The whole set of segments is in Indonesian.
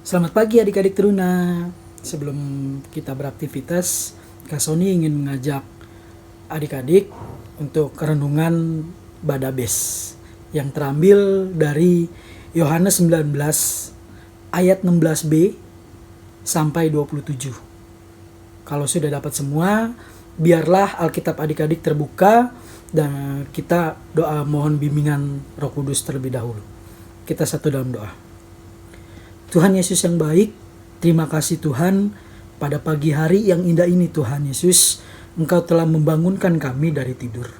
Selamat pagi adik-adik teruna. Sebelum kita beraktivitas, Kak Sony ingin mengajak adik-adik untuk renungan Badabes yang terambil dari Yohanes 19 ayat 16b sampai 27. Kalau sudah dapat semua, biarlah Alkitab adik-adik terbuka dan kita doa mohon bimbingan Roh Kudus terlebih dahulu. Kita satu dalam doa. Tuhan Yesus yang baik, terima kasih Tuhan pada pagi hari yang indah ini Tuhan Yesus, Engkau telah membangunkan kami dari tidur.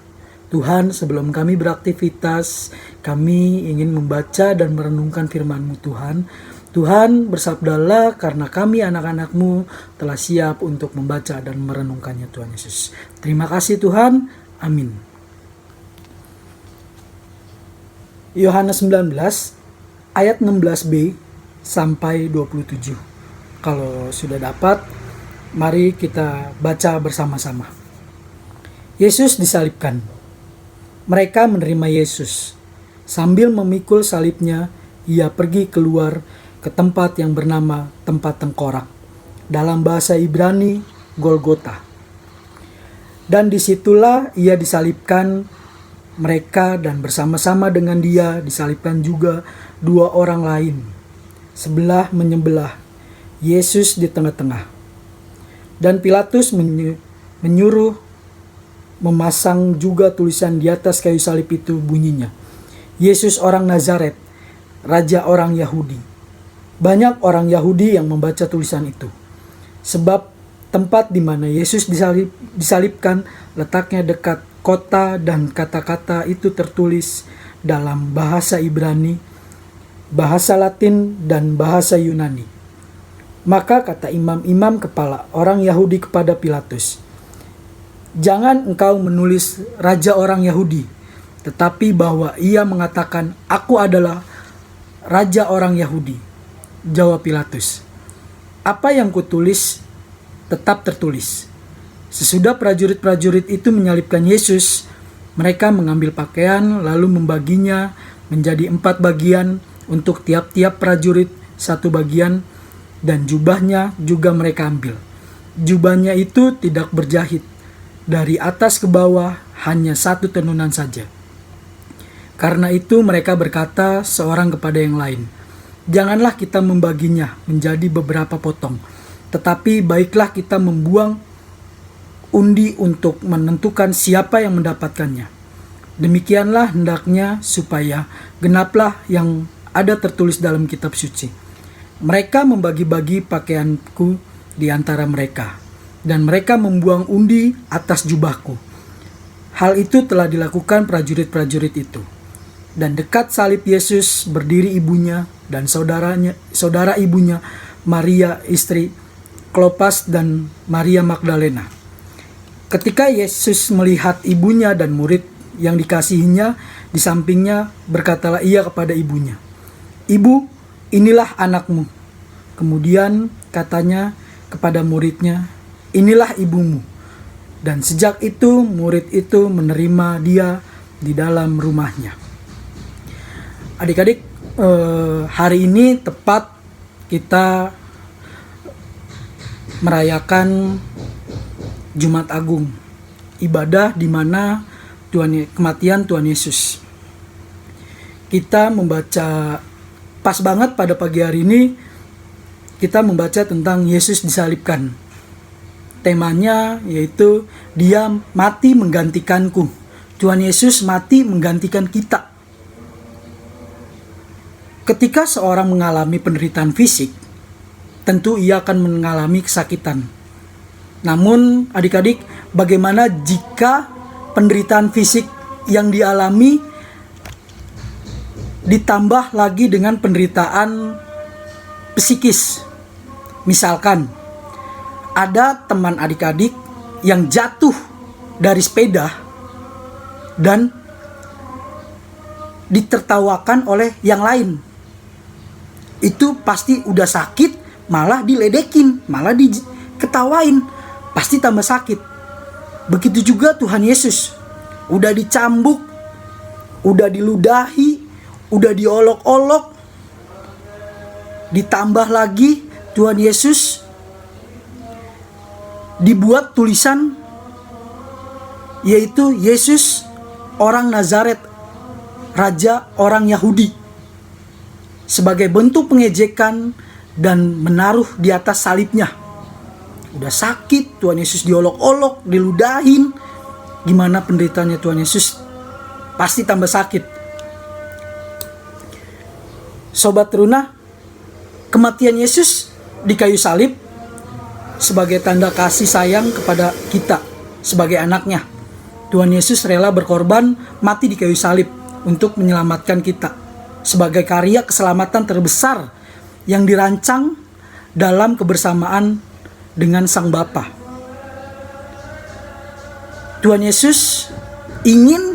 Tuhan, sebelum kami beraktivitas, kami ingin membaca dan merenungkan firman-Mu Tuhan. Tuhan, bersabdalah karena kami anak-anak-Mu telah siap untuk membaca dan merenungkannya Tuhan Yesus. Terima kasih Tuhan, amin. Yohanes 19 ayat 16b sampai 27. Kalau sudah dapat, mari kita baca bersama-sama. Yesus disalibkan. Mereka menerima Yesus. Sambil memikul salibnya, ia pergi keluar ke tempat yang bernama tempat tengkorak. Dalam bahasa Ibrani, Golgota. Dan disitulah ia disalibkan mereka dan bersama-sama dengan dia disalibkan juga dua orang lain. Sebelah menyebelah, Yesus di tengah-tengah. Dan Pilatus menyuruh memasang juga tulisan di atas kayu salib itu, bunyinya, Yesus orang Nazaret, Raja orang Yahudi. Banyak orang Yahudi yang membaca tulisan itu, sebab tempat di mana Yesus disalibkan letaknya dekat kota dan kata-kata itu tertulis dalam bahasa Ibrani, bahasa Latin, dan bahasa Yunani. Maka kata imam-imam kepala orang Yahudi kepada Pilatus, "Jangan engkau menulis Raja orang Yahudi, tetapi bahwa ia mengatakan, 'Aku adalah Raja orang Yahudi.'" Jawab Pilatus, "Apa yang kutulis tetap tertulis." Sesudah prajurit-prajurit itu menyalibkan Yesus, mereka mengambil pakaian lalu membaginya menjadi 4 bagian, untuk tiap-tiap prajurit 1 bagian, dan jubahnya juga mereka ambil. Jubahnya itu tidak berjahit, dari atas ke bawah hanya 1 tenunan saja. Karena itu mereka berkata seorang kepada yang lain, "Janganlah kita membaginya menjadi beberapa potong, tetapi baiklah kita membuang undi untuk menentukan siapa yang mendapatkannya. Demikianlah hendaknya supaya genaplah yang ada tertulis dalam kitab suci. Mereka membagi-bagi pakaianku di antara mereka, dan mereka membuang undi atas jubahku." Hal itu telah dilakukan prajurit-prajurit itu. Dan dekat salib Yesus berdiri ibunya dan saudara ibunya, Maria istri Klopas dan Maria Magdalena. Ketika Yesus melihat ibunya dan murid yang dikasihinya di sampingnya, berkatalah ia kepada ibunya, "Ibu, inilah anakmu." Kemudian katanya kepada muridnya, "Inilah ibumu." Dan sejak itu murid itu menerima dia di dalam rumahnya. Adik-adik, hari ini tepat kita merayakan Jumat Agung, ibadah di mana kematian Tuhan Yesus. Kita membaca, pas banget pada pagi hari ini kita membaca tentang Yesus disalibkan. Temanya yaitu dia mati menggantikanku. Tuhan Yesus mati menggantikan kita. Ketika seorang mengalami penderitaan fisik, tentu ia akan mengalami kesakitan. Namun adik-adik, bagaimana jika penderitaan fisik yang dialami ditambah lagi dengan penderitaan psikis? Misalkan ada teman adik-adik yang jatuh dari sepeda dan ditertawakan oleh yang lain. Itu pasti udah sakit, malah diledekin, malah diketawain, pasti tambah sakit. Begitu juga Tuhan Yesus. Udah dicambuk, udah diludahi, udah diolok-olok. Ditambah lagi Tuhan Yesus dibuat tulisan, yaitu Yesus orang Nazaret, Raja orang Yahudi, sebagai bentuk pengejekan dan menaruh di atas salibnya. Udah sakit, Tuhan Yesus diolok-olok, diludahin. Gimana penderitaannya Tuhan Yesus? Pasti tambah sakit. Sobat Teruna, kematian Yesus di kayu salib sebagai tanda kasih sayang kepada kita sebagai anaknya. Tuhan Yesus rela berkorban mati di kayu salib untuk menyelamatkan kita sebagai karya keselamatan terbesar yang dirancang dalam kebersamaan dengan Sang Bapa. Tuhan Yesus ingin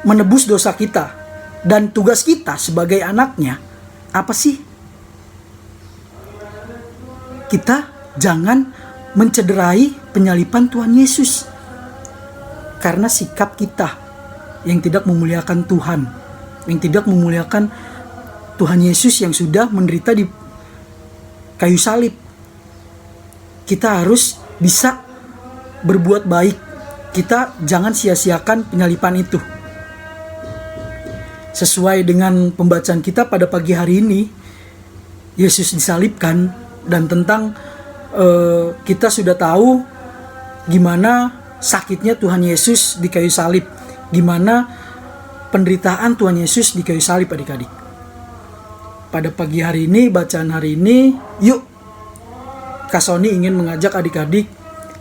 menebus dosa kita, dan tugas kita sebagai anaknya apa sih? Kita jangan mencederai penyaliban Tuhan Yesus karena sikap kita yang tidak memuliakan Tuhan, yang tidak memuliakan Tuhan Yesus yang sudah menderita di kayu salib. Kita harus bisa berbuat baik. Kita jangan sia-siakan penyaliban itu. Sesuai dengan pembacaan kita pada pagi hari ini, Yesus disalibkan, dan tentang kita sudah tahu gimana sakitnya Tuhan Yesus di kayu salib, gimana penderitaan Tuhan Yesus di kayu salib, adik-adik. Pada pagi hari ini, bacaan hari ini, yuk Kak Sony ingin mengajak adik-adik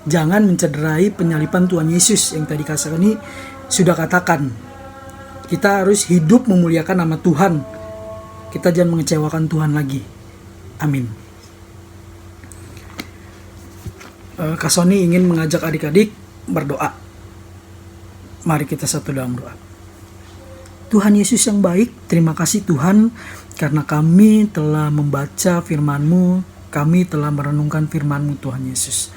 jangan mencederai penyaliban Tuhan Yesus yang tadi Kak Sony sudah katakan. Kita harus hidup memuliakan nama Tuhan. Kita jangan mengecewakan Tuhan lagi. Amin. Kak Sony ingin mengajak adik-adik berdoa. Mari kita satu dalam doa. Tuhan Yesus yang baik, terima kasih Tuhan karena kami telah membaca firman-Mu, kami telah merenungkan firman-Mu Tuhan Yesus.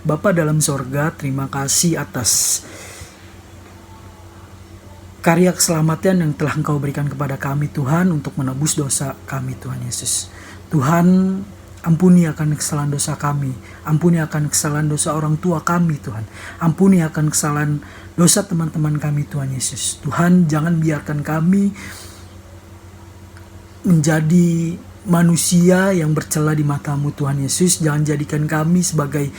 Bapa dalam sorga, terima kasih atas karya keselamatan yang telah Engkau berikan kepada kami Tuhan untuk menebus dosa kami Tuhan Yesus. Tuhan, ampuni akan kesalahan dosa kami, ampuni akan kesalahan dosa orang tua kami Tuhan, ampuni akan kesalahan dosa teman-teman kami Tuhan Yesus. Tuhan, jangan biarkan kami menjadi manusia yang bercela di mata-Mu Tuhan Yesus. Jangan jadikan kami sebagai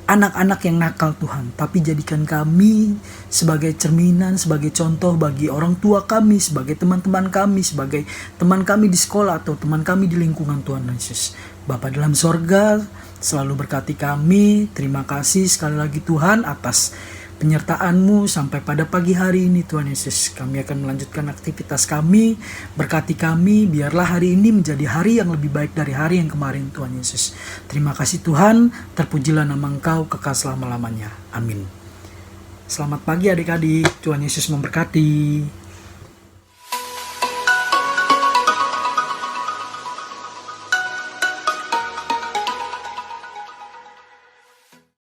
anak-anak yang nakal Tuhan, tapi jadikan kami sebagai cerminan, sebagai contoh bagi orang tua kami, sebagai teman-teman kami, sebagai teman kami di sekolah atau teman kami di lingkungan Tuhan Yesus. Bapa dalam sorga, selalu berkati kami. Terima kasih sekali lagi Tuhan atas penyertaan-Mu sampai pada pagi hari ini Tuhan Yesus. Kami akan melanjutkan aktivitas kami. Berkati kami, biarlah hari ini menjadi hari yang lebih baik dari hari yang kemarin Tuhan Yesus. Terima kasih Tuhan, terpujilah nama Engkau kekal selama-lamanya. Amin. Selamat pagi adik-adik, Tuhan Yesus memberkati.